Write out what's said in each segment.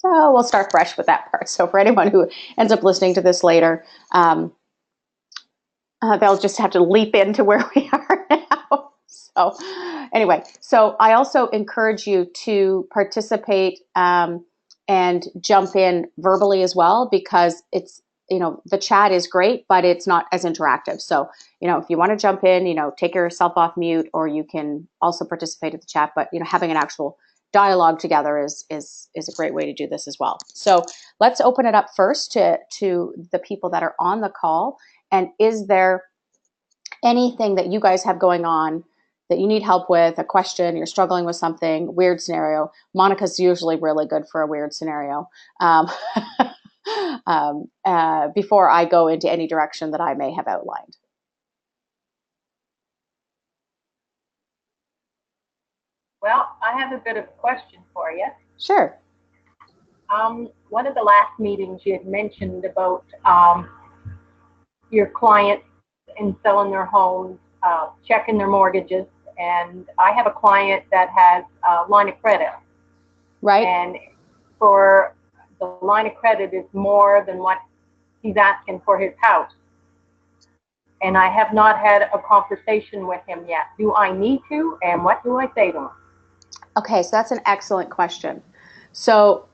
So we'll start fresh with that part. So for anyone who ends up listening to this later, they'll just have to leap into where we are now. So anyway, so I also encourage you to participate and jump in verbally as well, because it's, the chat is great, but it's not as interactive. So, if you want to jump in, take yourself off mute, or you can also participate in the chat, but, having an actual dialogue together is a great way to do this as well. So let's open it up first to the people that are on the call. And is there anything that you guys have going on that you need help with, a question, you're struggling with something, weird scenario? Monica's usually really good for a weird scenario. Before I go into any direction that I may have outlined. Well, I have a bit of a question for you. Sure. One of the last meetings you had mentioned about your clients in selling their homes, checking their mortgages, and I have a client that has a line of credit. Right. And for the line of credit is more than what he's asking for his house. And I have not had a conversation with him yet. Do I need to? And what do I say to him? Okay, so that's an excellent question. So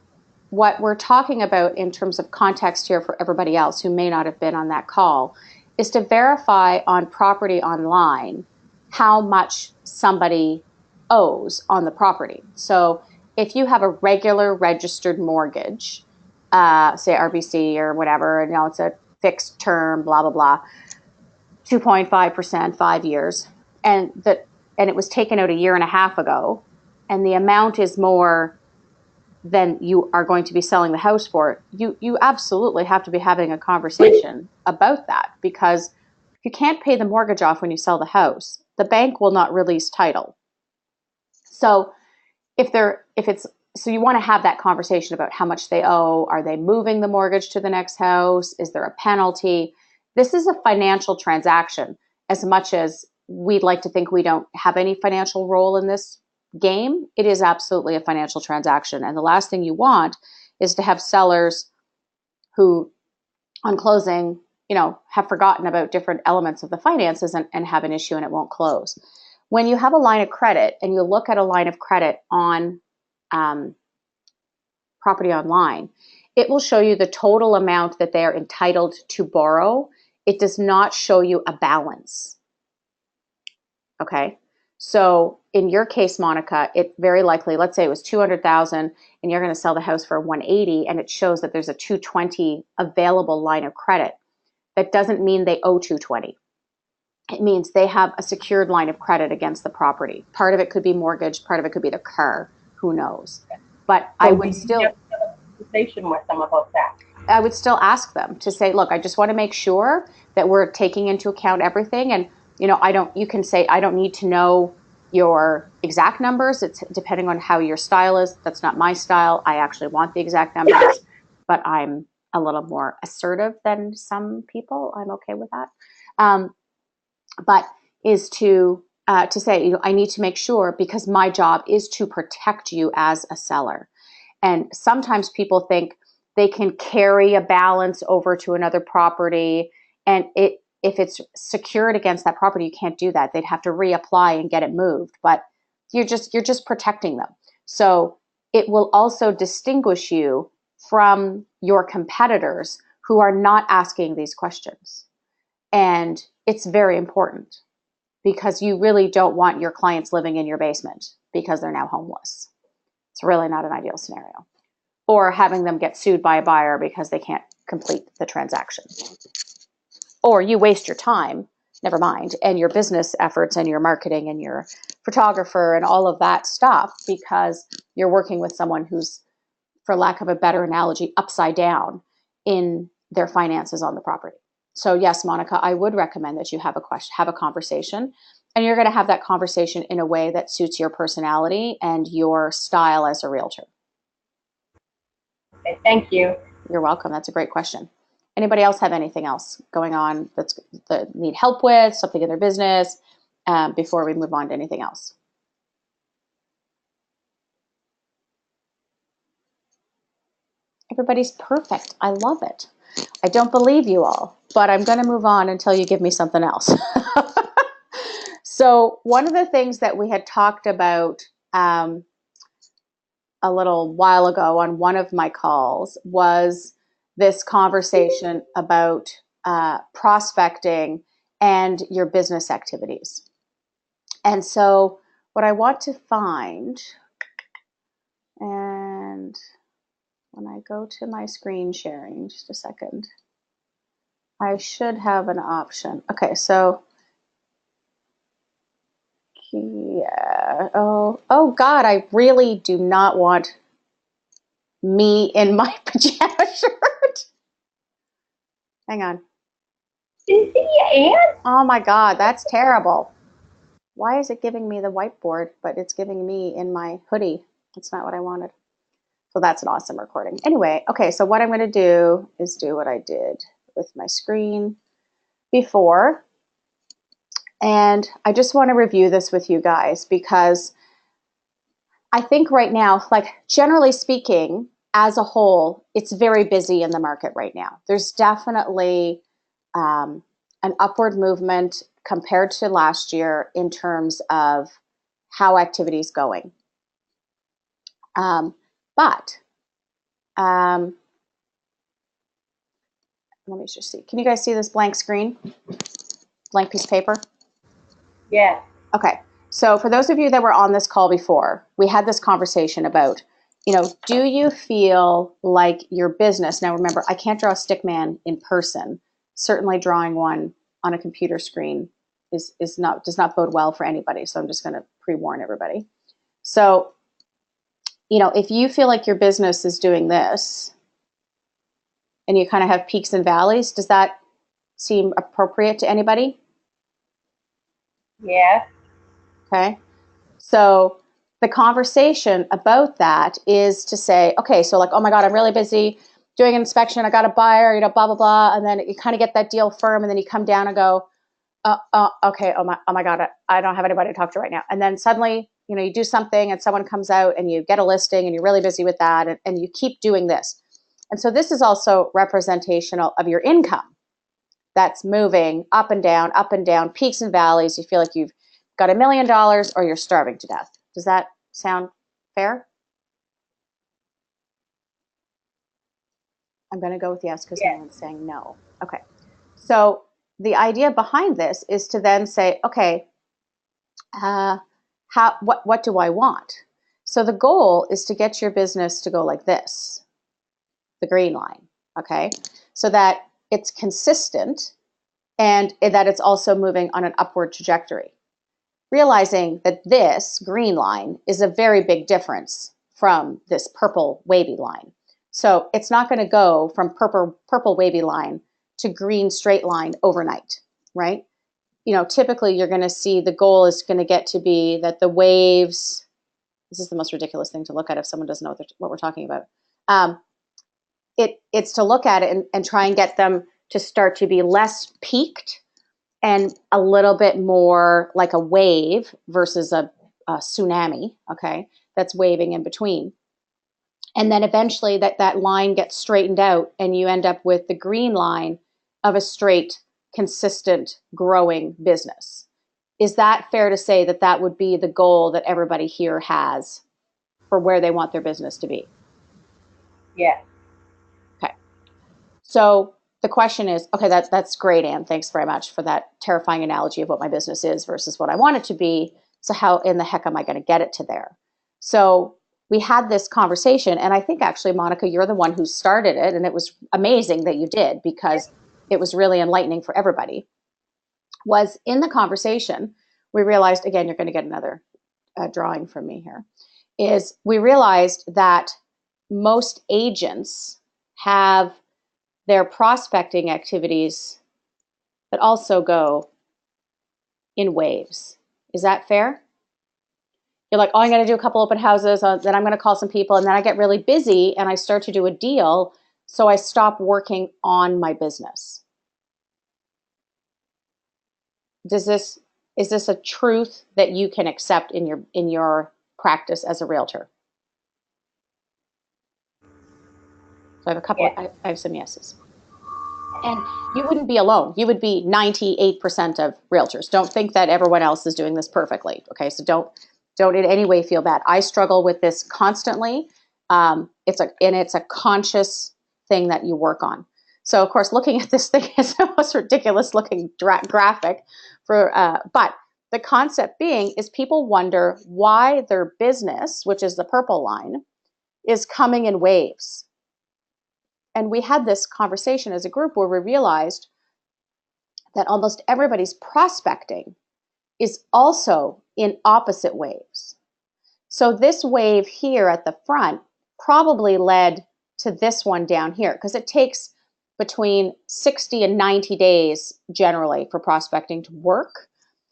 what we're talking about in terms of context here for everybody else who may not have been on that call is to verify on property online how much somebody owes on the property. So if you have a regular registered mortgage, say RBC or whatever, and it's a fixed term, blah, blah, blah, 2.5%, 5 years, and it was taken out a year and a half ago, and the amount is more than you are going to be selling the house for, you absolutely have to be having a conversation about that, because if you can't pay the mortgage off when you sell the house, the bank will not release title. So so you want to have that conversation about how much they owe. Are they moving the mortgage to the next house? Is there a penalty? This is a financial transaction, as much as we'd like to think we don't have any financial role in this game. It is absolutely a financial transaction. And the last thing you want is to have sellers who, on closing, have forgotten about different elements of the finances and have an issue and it won't close. When you have a line of credit and you look at a line of credit on property online, it will show you the total amount that they are entitled to borrow. It does not show you a balance. Okay. So in your case, Monica, it very likely, let's say it was 200,000 and you're going to sell the house for 180, and it shows that there's a 220 available line of credit. That doesn't mean they owe 220. It means they have a secured line of credit against the property. Part of it could be mortgage, part of it could be the car, who knows. But so I would still have a conversation with them about that. I would still ask them to say, look, I just want to make sure that we're taking into account everything. And you can say, I don't need to know your exact numbers. It's depending on how your style is. That's not my style. I actually want the exact numbers, but I'm a little more assertive than some people. I'm okay with that. But is to say, I need to make sure, because my job is to protect you as a seller. And sometimes people think they can carry a balance over to another property, and if it's secured against that property, you can't do that. They'd have to reapply and get it moved, but you're just protecting them. So it will also distinguish you from your competitors who are not asking these questions. And it's very important, because you really don't want your clients living in your basement because they're now homeless. It's really not an ideal scenario. Or having them get sued by a buyer because they can't complete the transaction. Or you waste your time, never mind, and your business efforts and your marketing and your photographer and all of that stuff, because you're working with someone who's, for lack of a better analogy, upside down in their finances on the property. So yes, Monica, I would recommend that you have a conversation, and you're going to have that conversation in a way that suits your personality and your style as a realtor. Okay, thank you. You're welcome. That's a great question. Anybody else have anything else going on that need help with, something in their business, before we move on to anything else? Everybody's perfect. I love it. I don't believe you all, but I'm going to move on until you give me something else. So one of the things that we had talked about a little while ago on one of my calls was this conversation about prospecting and your business activities. And so what I want to find, and when I go to my screen sharing, just a second, I should have an option. Okay, so yeah. Oh God, I really do not want me in my pajama shirt. Hang on. Is he Ann? Oh my God, that's terrible. Why is it giving me the whiteboard, but it's giving me in my hoodie? That's not what I wanted. So that's an awesome recording. Anyway, okay, so what I'm going to do is do what I did with my screen before. And I just want to review this with you guys because I think right now, like generally speaking, as a whole, it's very busy in the market right now. There's definitely an upward movement compared to last year in terms of how activity is going. But let me just see. Can you guys see this blank screen? Blank piece of paper? Yes. Okay. So for those of you that were on this call before, we had this conversation about, do you feel like your business, now remember, I can't draw a stick man in person. Certainly drawing one on a computer screen does not bode well for anybody. So I'm just going to pre-warn everybody. So, if you feel like your business is doing this and you kind of have peaks and valleys, does that seem appropriate to anybody? Yes. Okay. So the conversation about that is to say, okay, so like, oh my God, I'm really busy doing an inspection. I got a buyer, blah, blah, blah. And then you kind of get that deal firm. And then you come down and go, okay, oh my God, I don't have anybody to talk to right now. And then suddenly, you do something and someone comes out and you get a listing and you're really busy with that. And you keep doing this. And so this is also representational of your income that's moving up and down, peaks and valleys. You feel like you've got $1 million or you're starving to death. Does that sound fair? I'm going to go with yes because no one's saying no. Okay. So the idea behind this is to then say, okay, what do I want? So the goal is to get your business to go like this, the green line, okay? So that it's consistent and that it's also moving on an upward trajectory. Realizing that this green line is a very big difference from this purple wavy line. So it's not going to go from purple wavy line to green straight line overnight, right? Typically you're going to see the goal is going to get to be that the waves, this is the most ridiculous thing to look at if someone doesn't know what we're talking about. It's to look at it and try and get them to start to be less peaked and a little bit more like a wave versus a tsunami, okay, that's waving in between. And then eventually that line gets straightened out and you end up with the green line of a straight, consistent, growing business. Is that fair to say that that would be the goal that everybody here has for where they want their business to be? Yes. Okay. So the question is, okay, that's great, Anne. Thanks very much for that terrifying analogy of what my business is versus what I want it to be. So how in the heck am I going to get it to there? So we had this conversation, and I think actually, Monica, you're the one who started it, and it was amazing that you did because it was really enlightening for everybody. Was in the conversation, we realized, again, you're going to get another drawing from me here, is we realized that most agents have their prospecting activities that also go in waves. Is that fair? You're like, oh, I'm going to do a couple open houses, then I'm going to call some people, and then I get really busy and I start to do a deal, so I stop working on my business. Is this a truth that you can accept in your practice as a realtor? So I have a couple, Yeah. I have some yeses. And you wouldn't be alone. You would be 98% of realtors. Don't think that everyone else is doing this perfectly. Okay, so don't in any way feel bad. I struggle with this constantly. It's a conscious thing that you work on. So of course, looking at this thing is the most ridiculous looking graphic but the concept being is people wonder why their business, which is the purple line, is coming in waves. And we had this conversation as a group where we realized that almost everybody's prospecting is also in opposite waves. So this wave here at the front probably led to this one down here, because it takes between 60 and 90 days generally for prospecting to work.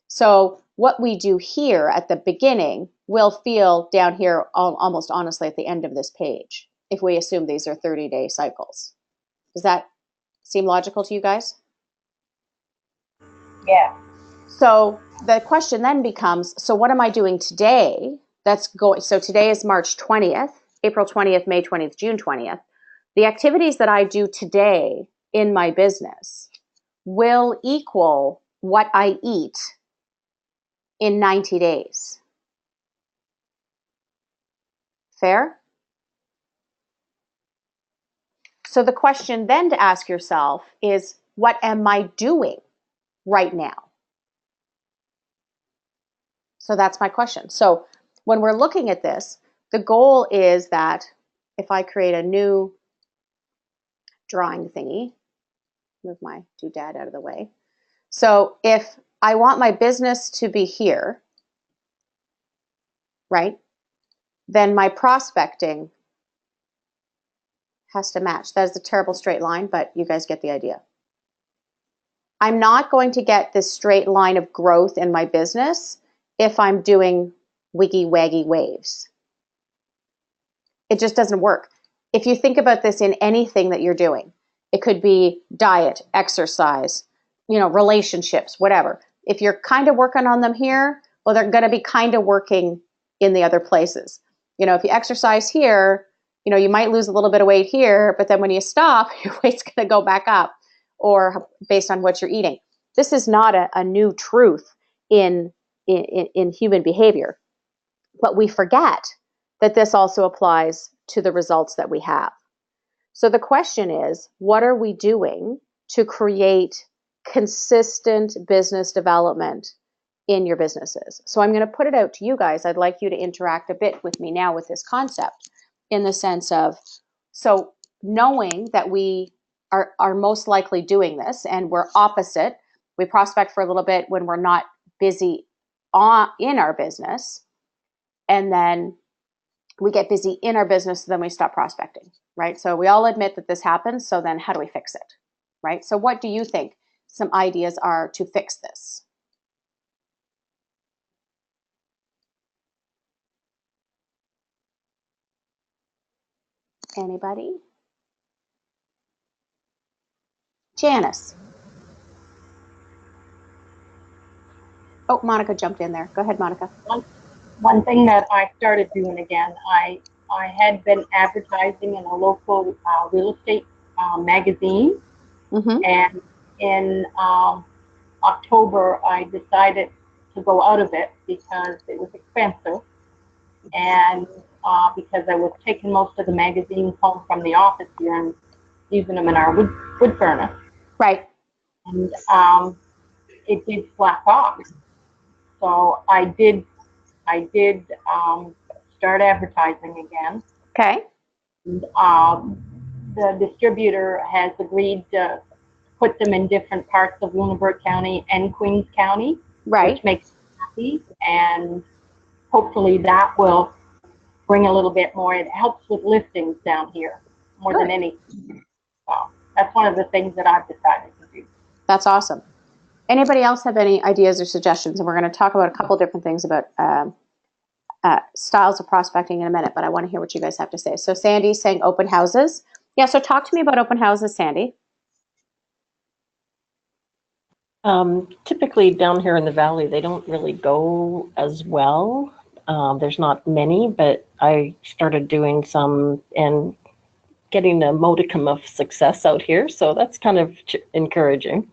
So what we do here at the beginning will feel down here almost honestly at the end of this page, if we assume these are 30-day cycles. Does that seem logical to you guys? Yeah. So the question then becomes, so what am I doing today? So today is March 20th, April 20th, May 20th, June 20th. The activities that I do today in my business will equal what I eat in 90 days. Fair? So the question then to ask yourself is, what am I doing right now? So that's my question. So when we're looking at this, the goal is that if I create a new drawing thingy, move my doodad out of the way. So if I want my business to be here, right, then my prospecting has to match. That is a terrible straight line, but you guys get the idea. I'm not going to get this straight line of growth in my business if I'm doing wiggy waggy waves. It just doesn't work. If you think about this in anything that you're doing, it could be diet, exercise, relationships, whatever. If you're kind of working on them here, well, they're going to be kind of working in the other places. If you exercise here, you might lose a little bit of weight here, but then when you stop, your weight's going to go back up, or based on what you're eating. This is not a new truth in human behavior, but we forget that this also applies to the results that we have. So the question is, what are we doing to create consistent business development in your businesses? So I'm going to put it out to you guys. I'd like you to interact a bit with me now with this concept, in the sense of, so knowing that we are most likely doing this, and we're opposite. We prospect for a little bit when we're not busy in our business, and then we get busy in our business, then we stop prospecting, right? So we all admit that this happens. So then how do we fix it, right? So what do you think some ideas are to fix this? Anybody? Janice. Oh, Monica jumped in there. Go ahead, Monica. One thing that I started doing again, I had been advertising in a local real estate magazine, and in October I decided to go out of it because it was expensive, and because I was taking most of the magazines home from the office here and using them in our wood furnace. Right. And it did slack off. So I did start advertising again. Okay. And, the distributor has agreed to put them in different parts of Lunenburg County and Queens County, right, which makes me happy, and hopefully that will bring a little bit more. It helps with listings down here more than anything. So that's one of the things that I've decided to do. That's awesome. Anybody else have any ideas or suggestions? And we're going to talk about a couple different things about styles of prospecting in a minute, but I want to hear what you guys have to say. So Sandy's saying open houses. Yeah, so talk to me about open houses, Sandy. Typically down here in the valley, they don't really go as well. There's not many, but I started doing some and getting a modicum of success out here. So that's kind of encouraging.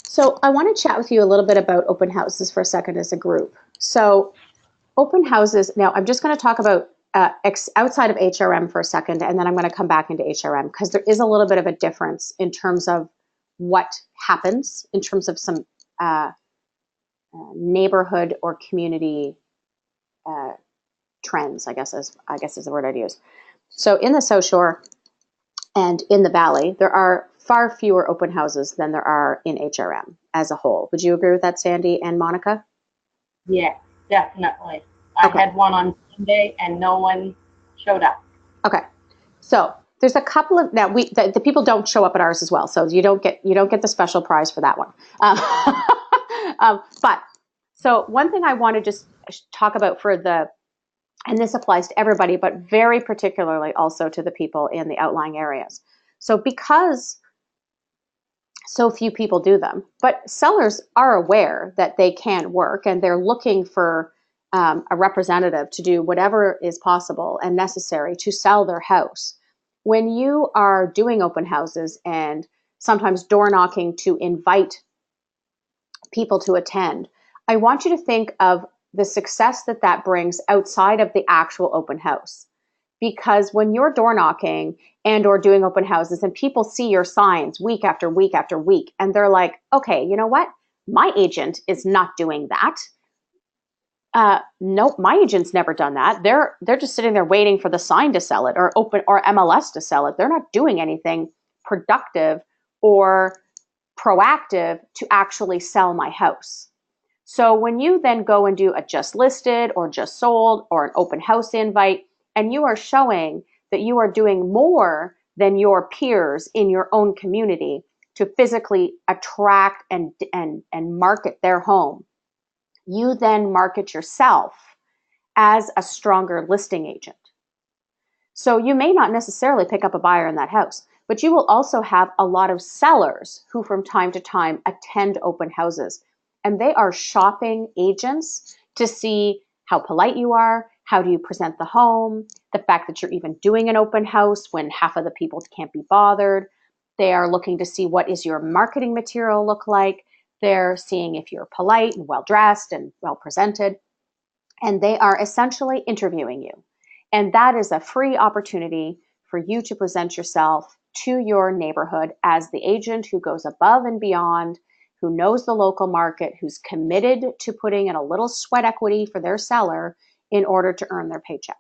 So I want to chat with you a little bit about open houses for a second as a group. So open houses, now I'm just going to talk about outside of HRM for a second, and then I'm going to come back into HRM because there is a little bit of a difference in terms of what happens in terms of some neighborhood or community trends, I guess is the word I'd use. So in the South Shore and in the Valley, there are far fewer open houses than there are in HRM as a whole. Would you agree with that, Sandy and Monica? Yes, definitely. I had one on Sunday and no one showed up. Okay. So there's a couple of, now the people don't show up at ours as well. So you don't get the special prize for that one. But so one thing I want to just talk about and this applies to everybody, but very particularly also to the people in the outlying areas. So because so few people do them, but sellers are aware that they can work and they're looking for a representative to do whatever is possible and necessary to sell their house. When you are doing open houses and sometimes door knocking to invite people to attend, I want you to think of the success that brings outside of the actual open house. Because when you're door knocking and or doing open houses and people see your signs week after week after week, and they're like, okay, you know what? My agent is not doing that. Nope, my agent's never done that. They're just sitting there waiting for the sign to sell it or MLS to sell it. They're not doing anything productive or proactive to actually sell my house. So when you then go and do a just listed or just sold or an open house invite, and you are showing that you are doing more than your peers in your own community to physically attract and market their home, you then market yourself as a stronger listing agent. So you may not necessarily pick up a buyer in that house, but you will also have a lot of sellers who from time to time attend open houses, and they are shopping agents to see how polite you are, how do you present the home, the fact that you're even doing an open house when half of the people can't be bothered. They are looking to see what is your marketing material look like. They're seeing if you're polite and well-dressed and well-presented. And they are essentially interviewing you. And that is a free opportunity for you to present yourself to your neighborhood as the agent who goes above and beyond, who knows the local market, who's committed to putting in a little sweat equity for their seller in order to earn their paycheck.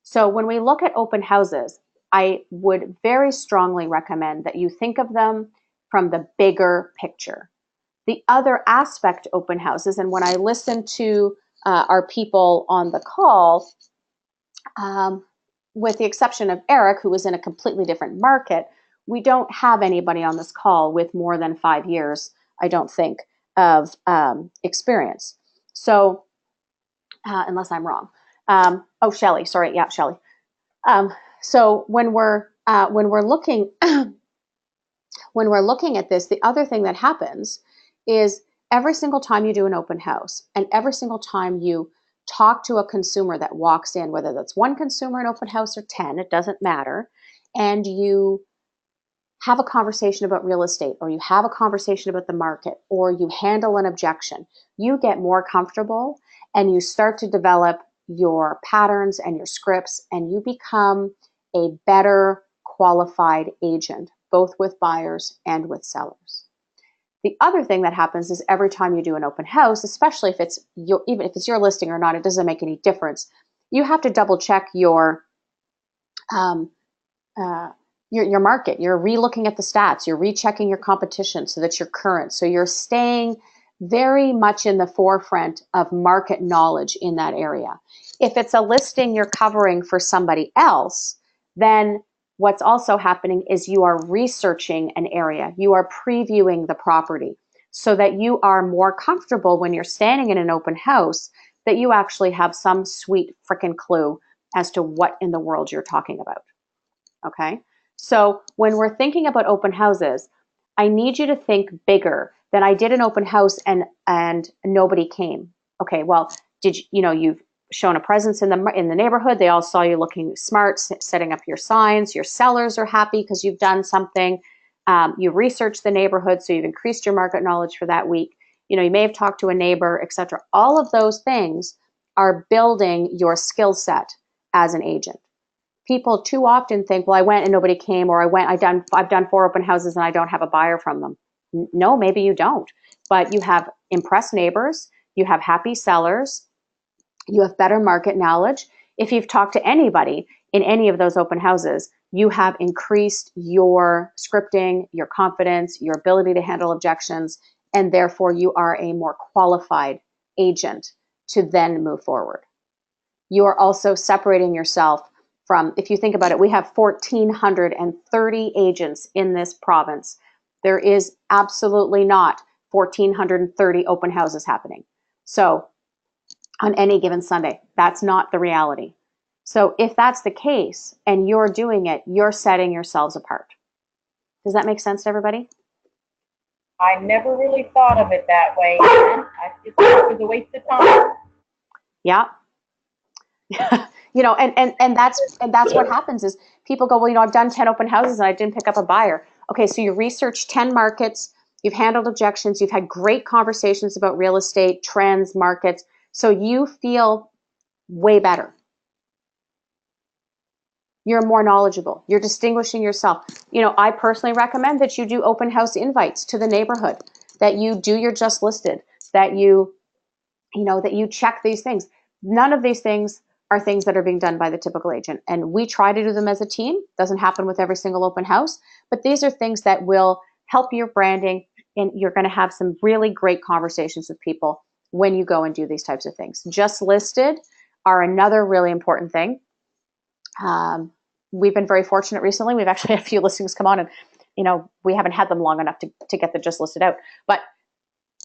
So when we look at open houses, I would very strongly recommend that you think of them from the bigger picture. The other aspect to open houses, and when I listen to our people on the call, with the exception of Eric, who was in a completely different market, we don't have anybody on this call with more than 5 years, I don't think, of experience. So, unless I'm wrong. Shelley, sorry, yeah, Shelley. So when we're looking when we're looking at this, the other thing that happens is every single time you do an open house and every single time you talk to a consumer that walks in, whether that's one consumer in open house or 10, it doesn't matter, and you have a conversation about real estate, or you have a conversation about the market, or you handle an objection, you get more comfortable and you start to develop your patterns and your scripts, and you become a better qualified agent, both with buyers and with sellers. The other thing that happens is every time you do an open house, especially if it's even if it's your listing or not, it doesn't make any difference. You have to double check your market. You're re-looking at the stats. You're rechecking your competition so that you're current. So you're staying very much in the forefront of market knowledge in that area. If it's a listing you're covering for somebody else, then what's also happening is you are researching an area. You are previewing the property so that you are more comfortable when you're standing in an open house that you actually have some sweet frickin' clue as to what in the world you're talking about. Okay? So when we're thinking about open houses, I need you to think bigger than I did an open house and nobody came. Okay, well, you've shown a presence in the neighborhood. They all saw you looking smart, setting up your signs. Your sellers are happy because you've done something. You've researched the neighborhood, so you've increased your market knowledge for that week. You know, you may have talked to a neighbor, etc. All of those things are building your skill set as an agent. People too often think, well, I went and nobody came, or I've done 4 open houses and I don't have a buyer from them. No, maybe you don't, but you have impressed neighbors, you have happy sellers, you have better market knowledge. If you've talked to anybody in any of those open houses, you have increased your scripting, your confidence, your ability to handle objections, and therefore you are a more qualified agent to then move forward. You are also separating yourself from, if you think about it, we have 1,430 agents in this province. There is absolutely not 1,430 open houses happening. So on any given Sunday, that's not the reality. So if that's the case and you're doing it, you're setting yourselves apart. Does that make sense to everybody? I never really thought of it that way. I just thought it was a waste of time. Yeah. You know, and that's what happens is people go, well, you know, I've done 10 open houses and I didn't pick up a buyer. Okay, so you researched 10 markets, you've handled objections, you've had great conversations about real estate, trends, markets, so you feel way better. You're more knowledgeable. You're distinguishing yourself. You know, I personally recommend that you do open house invites to the neighborhood, that you do your just listed, that you check these things. None of these things are things that are being done by the typical agent. And we try to do them as a team. Doesn't happen with every single open house, but these are things that will help your branding, and you're going to have some really great conversations with people when you go and do these types of things. Just listed are another really important thing. We've been very fortunate recently. We've actually had a few listings come on, and, you know, we haven't had them long enough to get the just listed out. But,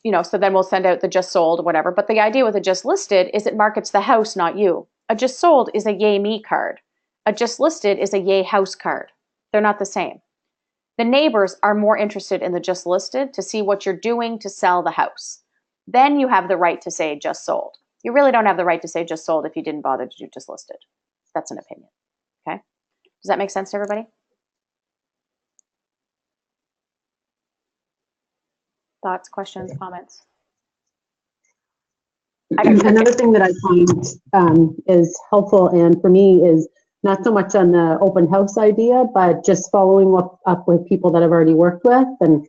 you know, so then we'll send out the just sold, whatever. But the idea with a just listed is it markets the house, not you. A just sold is a yay me card. A just listed is a yay house card. They're not the same. The neighbors are more interested in the just listed to see what you're doing to sell the house. Then you have the right to say just sold. You really don't have the right to say just sold if you didn't bother to do just listed. That's an opinion. Okay? Does that make sense to everybody? Thoughts, questions, comments? Another thing that I find is helpful, and for me, is not so much on the open house idea, but just following up with people that I've already worked with, and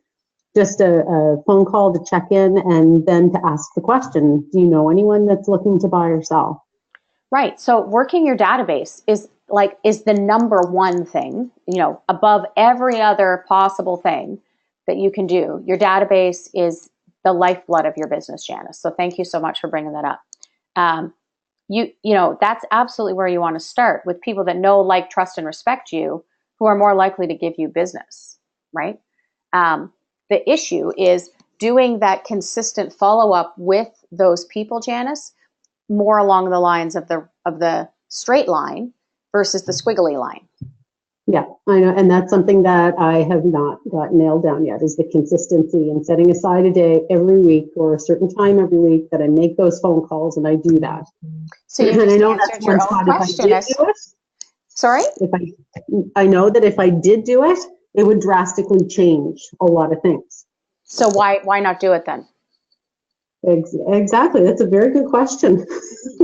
just a phone call to check in, and then to ask the question, do you know anyone that's looking to buy or sell? Right. So working your database is the number one thing, you know, above every other possible thing that you can do. Your database is the lifeblood of your business, Janice. So thank you so much for bringing that up. You know, that's absolutely where you want to start, with people that know, like, trust, and respect you, who are more likely to give you business, right? The issue is doing that consistent follow-up with those people, Janice, more along the lines of the straight line versus the squiggly line. Yeah, I know, and that's something that I have not got nailed down yet, is the consistency and setting aside a day every week or a certain time every week that I make those phone calls, and I do that. So you just answered your own question. Sorry? I know that if I did do it, it would drastically change a lot of things. So why not do it then? Exactly. That's a very good question.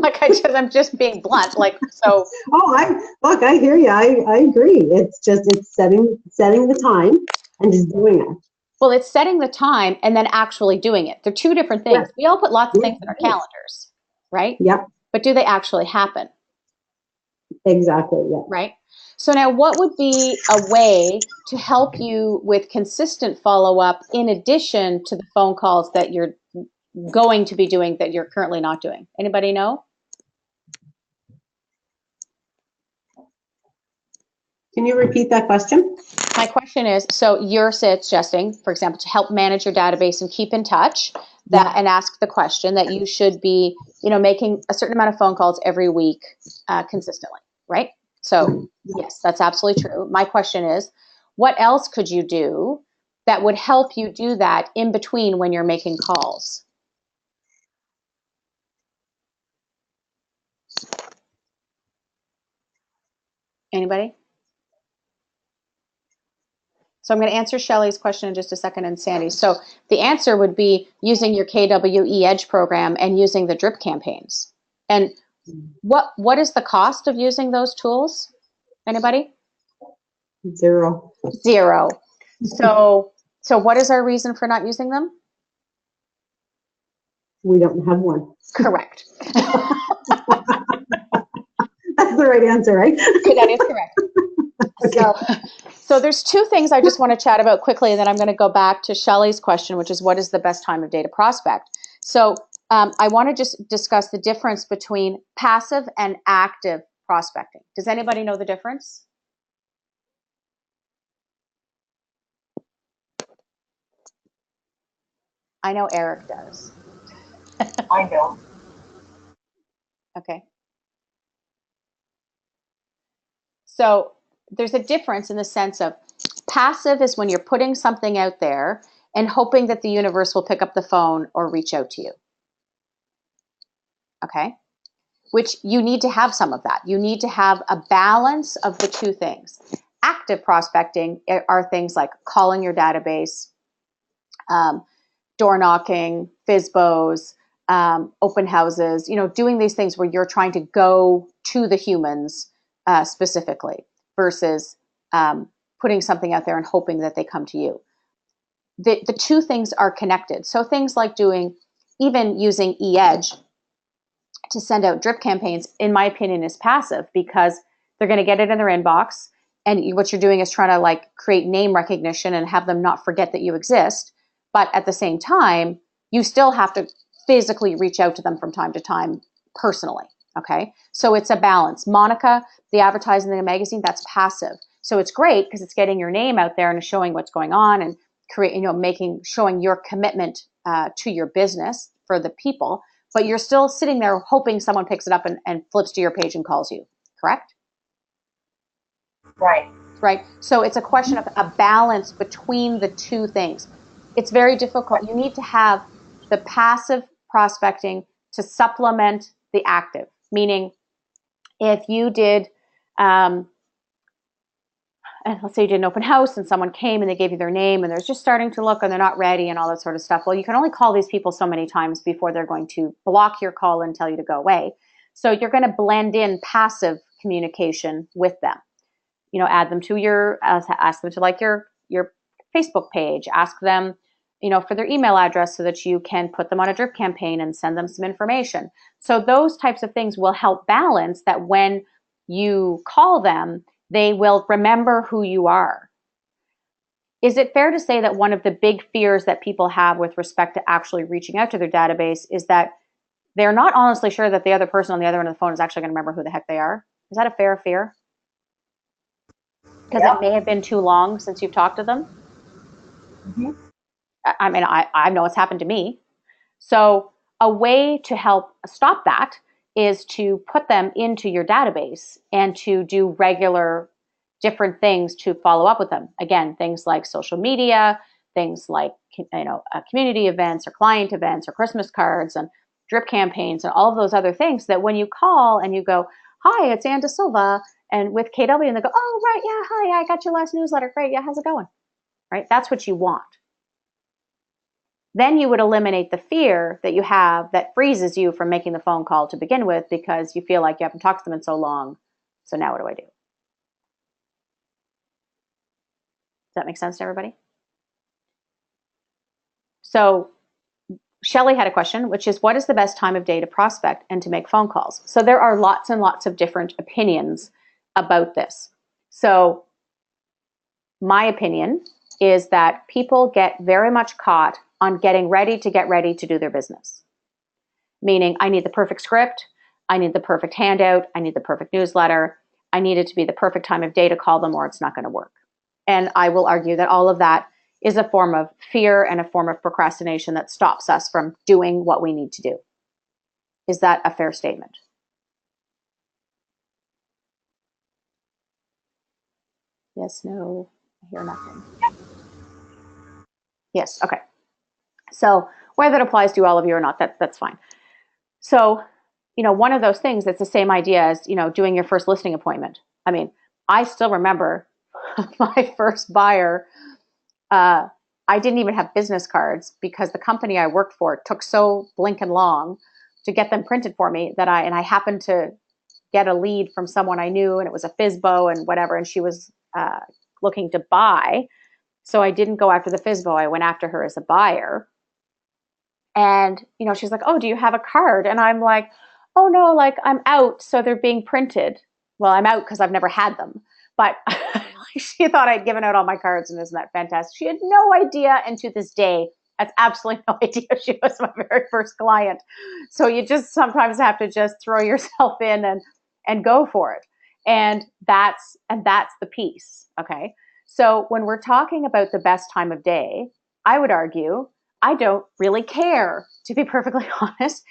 I'm just being blunt. So. Oh, I hear you. I agree. It's setting the time and just doing it. Well, it's setting the time and then actually doing it. They're two different things. Yeah. We all put lots of things in our calendars, right? Yeah. But do they actually happen? Exactly. Yeah. Right. So now, what would be a way to help you with consistent follow-up in addition to the phone calls that you're going to be doing that you're currently not doing? Anybody know? Can you repeat that question? My question is, so you're suggesting, for example, to help manage your database and keep in touch, and ask the question that you should be, you know, making a certain amount of phone calls every week consistently, right? So yes, that's absolutely true. My question is, what else could you do that would help you do that in between when you're making calls? Anybody? So I'm going to answer Shelley's question in just a second, and Sandy. So the answer would be using your KWE Edge program and using the drip campaigns. And what is the cost of using those tools? Anybody? Zero. Zero. So what is our reason for not using them? We don't have one. Correct. That's the right answer, right? That is correct. Okay. So there's two things I just want to chat about quickly, and then I'm going to go back to Shelley's question, which is what is the best time of day to prospect? So I want to just discuss the difference between passive and active prospecting. Does anybody know the difference? I know Eric does. I don't. Okay. So there's a difference in the sense of passive is when you're putting something out there and hoping that the universe will pick up the phone or reach out to you. Okay. Which you need to have some of that. You need to have a balance of the two things. Active prospecting are things like calling your database, door knocking, FISBOs, open houses, doing these things where you're trying to go to the humans specifically versus putting something out there and hoping that they come to you. The two things are connected. So things like even using eEdge to send out drip campaigns, in my opinion, is passive because they're going to get it in their inbox. And what you're doing is trying to create name recognition and have them not forget that you exist. But at the same time, you still have to physically reach out to them from time to time personally. Okay. So it's a balance. Monica, the advertising in the magazine, that's passive. So it's great because it's getting your name out there and showing what's going on and showing your commitment to your business for the people. But you're still sitting there hoping someone picks it up and flips to your page and calls you, correct? Right. Right. So it's a question of a balance between the two things. It's very difficult. You need to have the passive prospecting to supplement the active, meaning if you did, and let's say you did an open house and someone came and they gave you their name and they're just starting to look and they're not ready and all that sort of stuff. Well, you can only call these people so many times before they're going to block your call and tell you to go away. So you're going to blend in passive communication with them. Add them to ask them to your Facebook page, ask them, for their email address so that you can put them on a drip campaign and send them some information. So those types of things will help balance that when you call them, they will remember who you are. Is it fair to say that one of the big fears that people have with respect to actually reaching out to their database is that they're not honestly sure that the other person on the other end of the phone is actually going to remember who the heck they are? Is that a fair fear? Because it may have been too long since you've talked to them. Mm-hmm. I mean, I know it's happened to me. So a way to help stop that is to put them into your database and to do regular different things to follow up with them. Again, things like social media, things like community events or client events or Christmas cards and drip campaigns and all of those other things that when you call and you go, "Hi, it's Ann De Silva and with KW," and they go, "Oh, right, yeah, hi, I got your last newsletter. Great, yeah, how's it going?" Right? That's what you want. Then you would eliminate the fear that you have that freezes you from making the phone call to begin with because you feel like you haven't talked to them in so long. So now what do I do? Does that make sense to everybody? So Shelley had a question, which is, what is the best time of day to prospect and to make phone calls? So there are lots and lots of different opinions about this. So my opinion is that people get very much caught on getting ready to do their business. Meaning, I need the perfect script, I need the perfect handout, I need the perfect newsletter, I need it to be the perfect time of day to call them or it's not going to work. And I will argue that all of that is a form of fear and a form of procrastination that stops us from doing what we need to do. Is that a fair statement? Yes, no, I hear nothing. Yes, okay. So whether it applies to all of you or not, that's fine. So, one of those things that's the same idea as, doing your first listing appointment. I mean, I still remember my first buyer. I didn't even have business cards because the company I worked for took so blinking long to get them printed for me that I happened to get a lead from someone I knew, and it was a FSBO and whatever, and she was looking to buy. So I didn't go after the FSBO. I went after her as a buyer. And, she's like, oh, do you have a card? And I'm like, oh, no, like I'm out. So they're being printed. Well, I'm out because I've never had them. But she thought I'd given out all my cards, and isn't that fantastic? She had no idea. And to this day, that's absolutely no idea she was my very first client. So you just sometimes have to just throw yourself in and go for it. And that's the piece. Okay. So when we're talking about the best time of day, I would argue I don't really care, to be perfectly honest.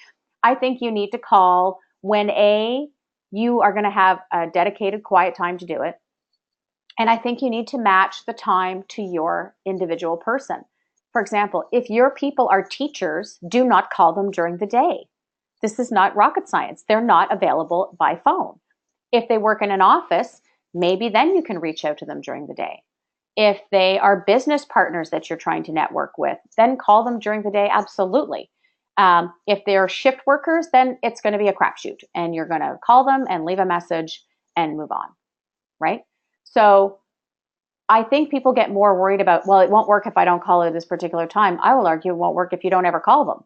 I think you need to call when you are going to have a dedicated quiet time to do it. And I think you need to match the time to your individual person. For example, if your people are teachers, do not call them during the day. This is not rocket science. They're not available by phone. If they work in an office, maybe then you can reach out to them during the day. If they are business partners that you're trying to network with, then call them during the day, absolutely. If they're shift workers, then it's going to be a crapshoot, and you're going to call them and leave a message and move on, right? So I think people get more worried about, well, it won't work if I don't call at this particular time. I will argue it won't work if you don't ever call them,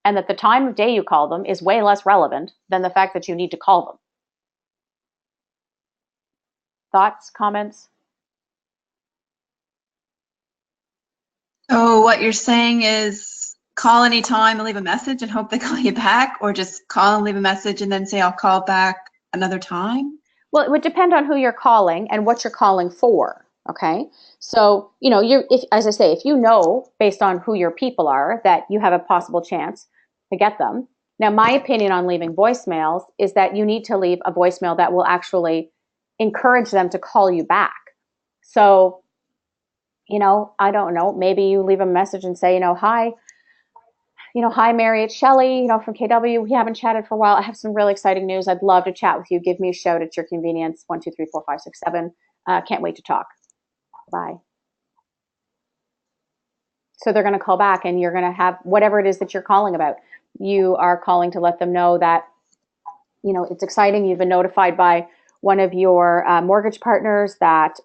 and that the time of day you call them is way less relevant than the fact that you need to call them. Thoughts, comments? So what you're saying is call anytime and leave a message and hope they call you back, or just call and leave a message and then say, I'll call back another time? Well, it would depend on who you're calling and what you're calling for. Okay. So, as I say, if you know, based on who your people are, that you have a possible chance to get them. Now, my opinion on leaving voicemails is that you need to leave a voicemail that will actually encourage them to call you back. So, I don't know, maybe you leave a message and say, hi, Mary, it's Shelly, from KW. We haven't chatted for a while. I have some really exciting news. I'd love to chat with you. Give me a shout at your convenience. 1, 2, 3, 4, 5, 6, 7. Can't wait to talk. Bye. So they're going to call back, and you're going to have whatever it is that you're calling about. You are calling to let them know that, it's exciting. You've been notified by one of your mortgage partners that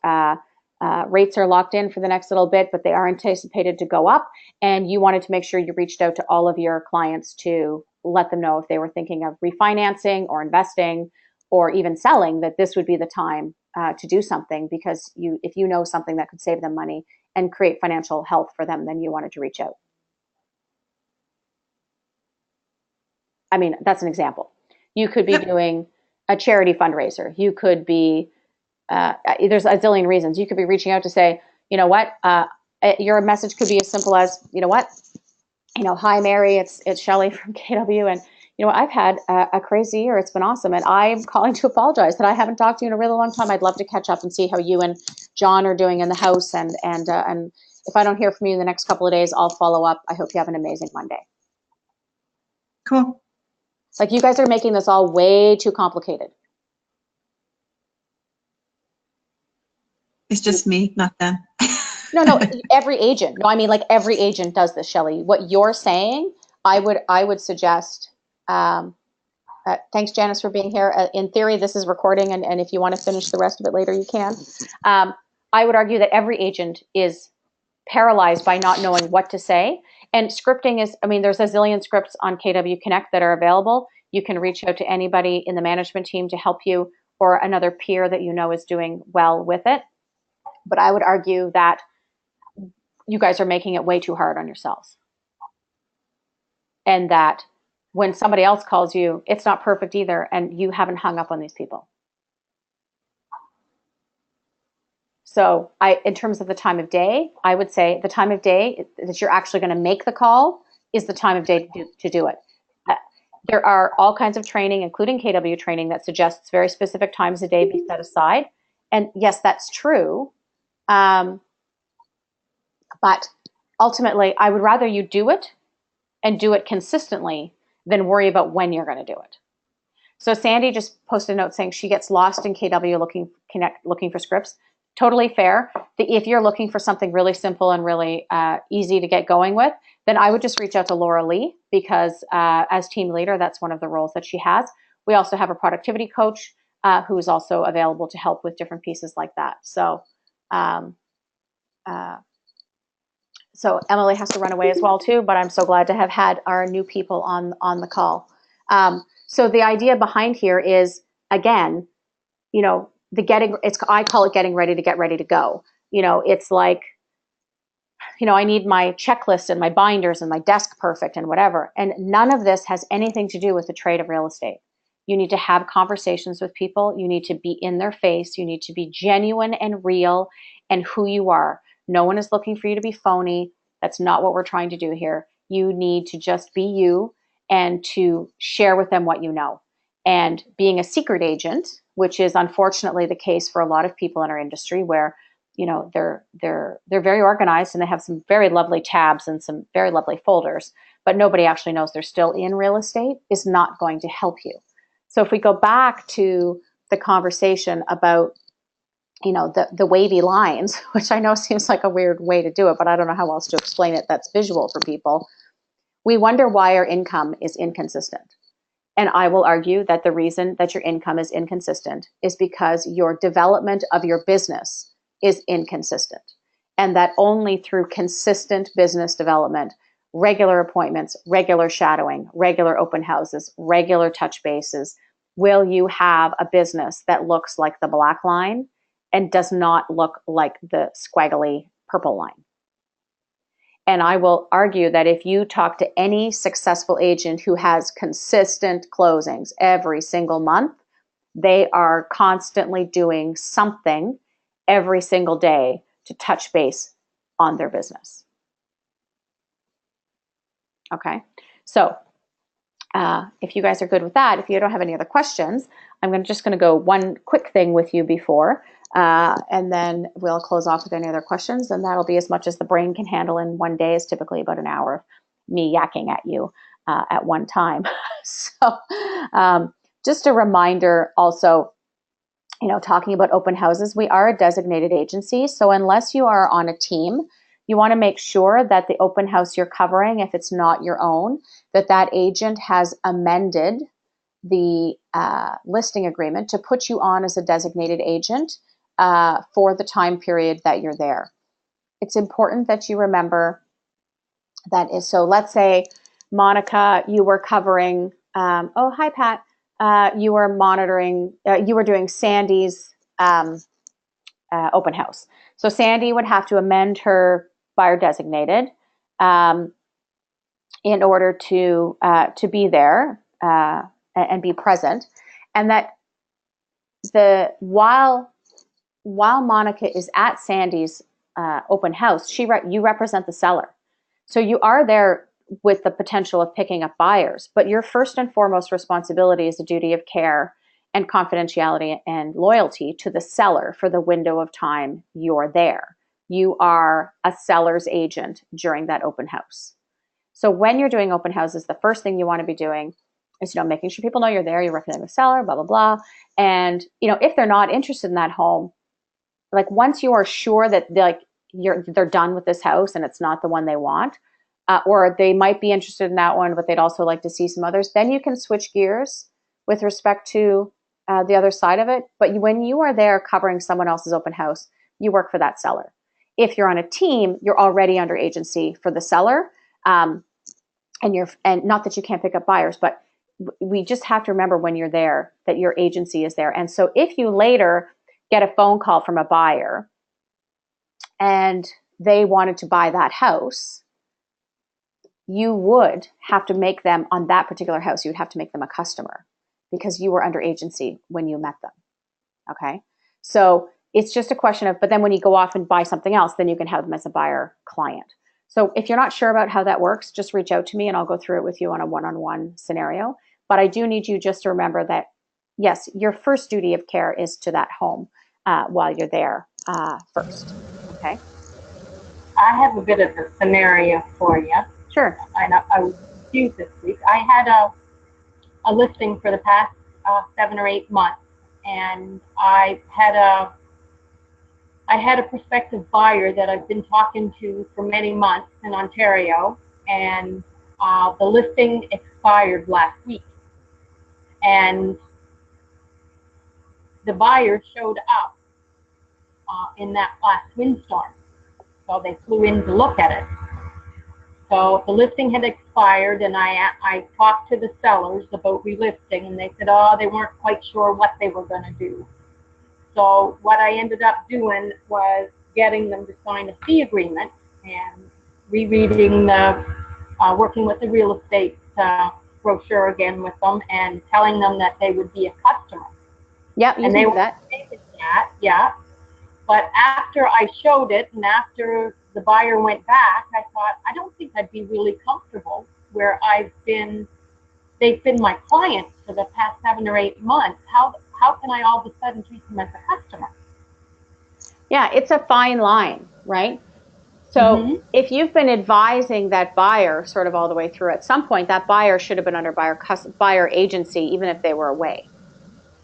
rates are locked in for the next little bit, but they are anticipated to go up. And you wanted to make sure you reached out to all of your clients to let them know if they were thinking of refinancing or investing or even selling, that this would be the time to do something, because if you know something that could save them money and create financial health for them, then you wanted to reach out. I mean, that's an example. You could be doing a charity fundraiser. You could be, there's a zillion reasons. You could be reaching out to say, your message could be as simple as, hi, Mary, it's Shelly from KW. And, I've had a crazy year. It's been awesome. And I'm calling to apologize that I haven't talked to you in a really long time. I'd love to catch up and see how you and John are doing in the house. And if I don't hear from you in the next couple of days, I'll follow up. I hope you have an amazing Monday. Cool. Like, you guys are making this all way too complicated. It's just me, not them. No, every agent. No, I mean, like, every agent does this, Shelly. What you're saying, I would suggest, thanks, Janice, for being here. In theory, this is recording, and if you want to finish the rest of it later, you can. I would argue that every agent is paralyzed by not knowing what to say. And scripting is, there's a zillion scripts on KW Connect that are available. You can reach out to anybody in the management team to help you, or another peer that is doing well with it. But I would argue that you guys are making it way too hard on yourselves. And that when somebody else calls you, it's not perfect either, and you haven't hung up on these people. So in terms of the time of day, I would say the time of day that you're actually going to make the call is the time of day to do it. There are all kinds of training, including KW training, that suggests very specific times a day be set aside. And yes, that's true. But ultimately, I would rather you do it and do it consistently than worry about when you're going to do it. So Sandy just posted a note saying she gets lost in KW looking for scripts. Totally fair. If you're looking for something really simple and really easy to get going with, then I would just reach out to Laura Lee, because as team leader, that's one of the roles that she has. We also have a productivity coach who is also available to help with different pieces like that. So so Emily has to run away as well too, but I'm so glad to have had our new people on the call. So the idea behind here is, again, you know, I call it getting ready to get ready to go. You know, it's like, you know, I need my checklist and my binders and my desk perfect and whatever. And none of this has anything to do with the trade of real estate. You need to have conversations with people. You need to be in their face. You need to be genuine and real and who you are. No one is looking for you to be phony. That's not what we're trying to do here. You need to just be you and to share with them what you know. And being a secret agent, which is unfortunately the case for a lot of people in our industry, where you know they're very organized and they have some very lovely tabs and some very lovely folders, but nobody actually knows they're still in real estate, is not going to help you. So if we go back to the conversation about, you know, the wavy lines, which I know seems like a weird way to do it, but I don't know how else to explain it that's visual for people. We wonder why our income is inconsistent. And I will argue that the reason that your income is inconsistent is because your development of your business is inconsistent. And that only through consistent business development, regular appointments, regular shadowing, regular open houses, regular touch bases, will you have a business that looks like the black line and does not look like the squiggly purple line. And I will argue that if you talk to any successful agent who has consistent closings every single month, they are constantly doing something every single day to touch base on their business. Okay, so if you guys are good with that, if you don't have any other questions, I'm just going to go one quick thing with you before, and then we'll close off with any other questions, and that'll be as much as the brain can handle in one day. Is typically about an hour of me yakking at you at one time. So just a reminder also, you know, talking about open houses, we are a designated agency. So unless you are on a team, you want to make sure that the open house you're covering, if it's not your own, that agent has amended the listing agreement to put you on as a designated agent for the time period that you're there. It's important that you remember that is, so let's say, Monica, you were covering, oh, hi, Pat. You were monitoring, you were doing Sandy's open house. So Sandy would have to amend her buyer designated in order to be there and be present. And that while Monica is at Sandy's open house, you represent the seller. So you are there with the potential of picking up buyers, but your first and foremost responsibility is a duty of care and confidentiality and loyalty to the seller for the window of time you're there. You are a seller's agent during that open house. So when you're doing open houses, the first thing you want to be doing is, you know, making sure people know you're there, you're representing the seller, blah, blah, blah. And, you know, if they're not interested in that home, like once you are sure that they're done with this house and it's not the one they want, or they might be interested in that one, but they'd also like to see some others, then you can switch gears with respect to the other side of it. But when you are there covering someone else's open house, you work for that seller. If you're on a team, you're already under agency for the seller. And not that you can't pick up buyers, but we just have to remember when you're there that your agency is there. And so if you later get a phone call from a buyer and they wanted to buy that house, you would have to make them, on that particular house, you would have to make them a customer because you were under agency when you met them. Okay? So it's just a question of, but then when you go off and buy something else, then you can have them as a buyer client. So if you're not sure about how that works, just reach out to me and I'll go through it with you on a one-on-one scenario. But I do need you just to remember that, yes, your first duty of care is to that home while you're there first. Okay? I have a bit of a scenario for you. Sure. And I was confused this week. I had a listing for the past 7 or 8 months, and I had a prospective buyer that I've been talking to for many months in Ontario, and the listing expired last week. And the buyer showed up in that last windstorm. So they flew in to look at it. So the listing had expired, and I talked to the sellers about relisting, and they said, oh, they weren't quite sure what they were going to do. So what I ended up doing was getting them to sign a fee agreement and rereading the, working with the real estate brochure again with them and telling them that they would be a customer. Yep, you And can they do were that. taking that, yeah. But after I showed it and after the buyer went back, I thought, I don't think I'd be really comfortable where they've been my client for the past 7 or 8 months. How can I all of a sudden treat them as a customer? Yeah, it's a fine line, right? So if you've been advising that buyer sort of all the way through, at some point that buyer should have been under buyer agency, even if they were away.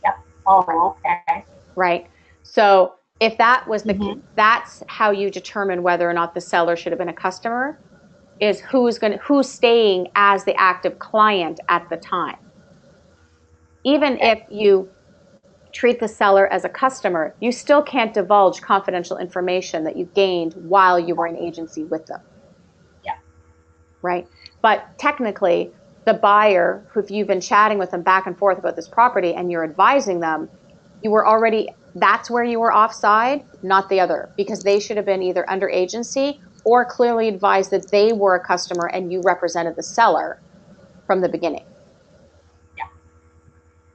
Yep. Oh, okay. Right. So if that was that's how you determine whether or not the seller should have been a customer, is who's staying as the active client at the time. Even if you treat the seller as a customer, you still can't divulge confidential information that you gained while you were in agency with them. Yeah. Right? But technically, the buyer, who if you've been chatting with them back and forth about this property and you're advising them, you were already, that's where you were offside, not the other, because they should have been either under agency or clearly advised that they were a customer and you represented the seller from the beginning.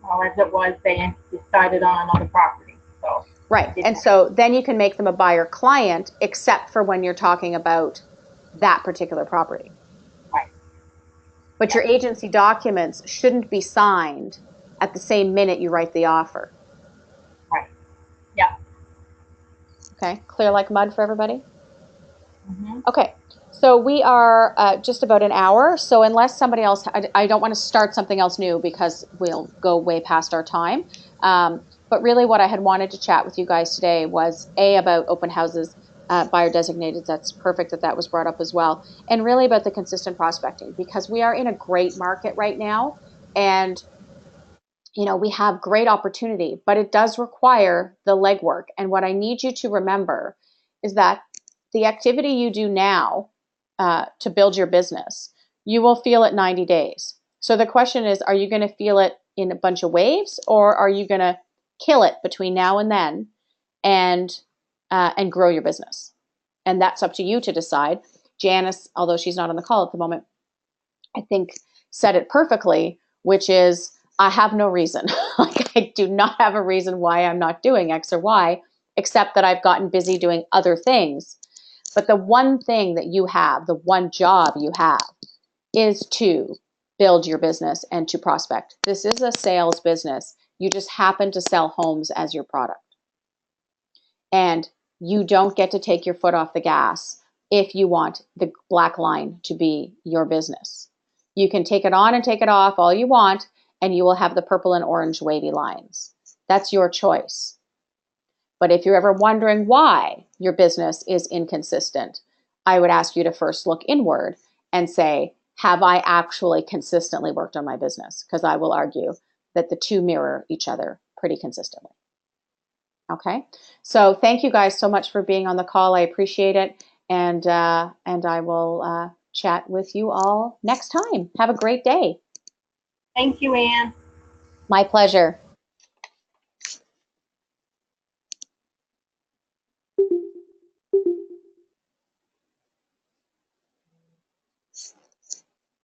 Well, as it was, they decided on another property. So right. And so then you can make them a buyer client, except for when you're talking about that particular property. Right. But your agency documents shouldn't be signed at the same minute you write the offer. Right. Yeah. Okay. Clear like mud for everybody? Okay. So we are just about an hour. So unless somebody else, I don't want to start something else new because we'll go way past our time. But really what I had wanted to chat with you guys today was about open houses, buyer designated. That's perfect that was brought up as well. And really about the consistent prospecting, because we are in a great market right now. And, you know, we have great opportunity, but it does require the legwork. And what I need you to remember is that the activity you do now to build your business, you will feel it 90 days. So the question is, are you going to feel it in a bunch of waves, or are you going to kill it between now and then and grow your business? And that's up to you to decide. Janice, although she's not on the call at the moment, I think said it perfectly, which is, I have no reason. Like, I do not have a reason why I'm not doing X or Y, except that I've gotten busy doing other things. But the one thing that you have, the one job you have, is to build your business and to prospect. This is a sales business. You just happen to sell homes as your product. And you don't get to take your foot off the gas if you want the black line to be your business. You can take it on and take it off all you want, and you will have the purple and orange wavy lines. That's your choice. But if you're ever wondering why your business is inconsistent, I would ask you to first look inward and say, have I actually consistently worked on my business? Because I will argue that the two mirror each other pretty consistently. Okay, so thank you guys so much for being on the call. I appreciate it. And I will chat with you all next time. Have a great day. Thank you, Anne. My pleasure.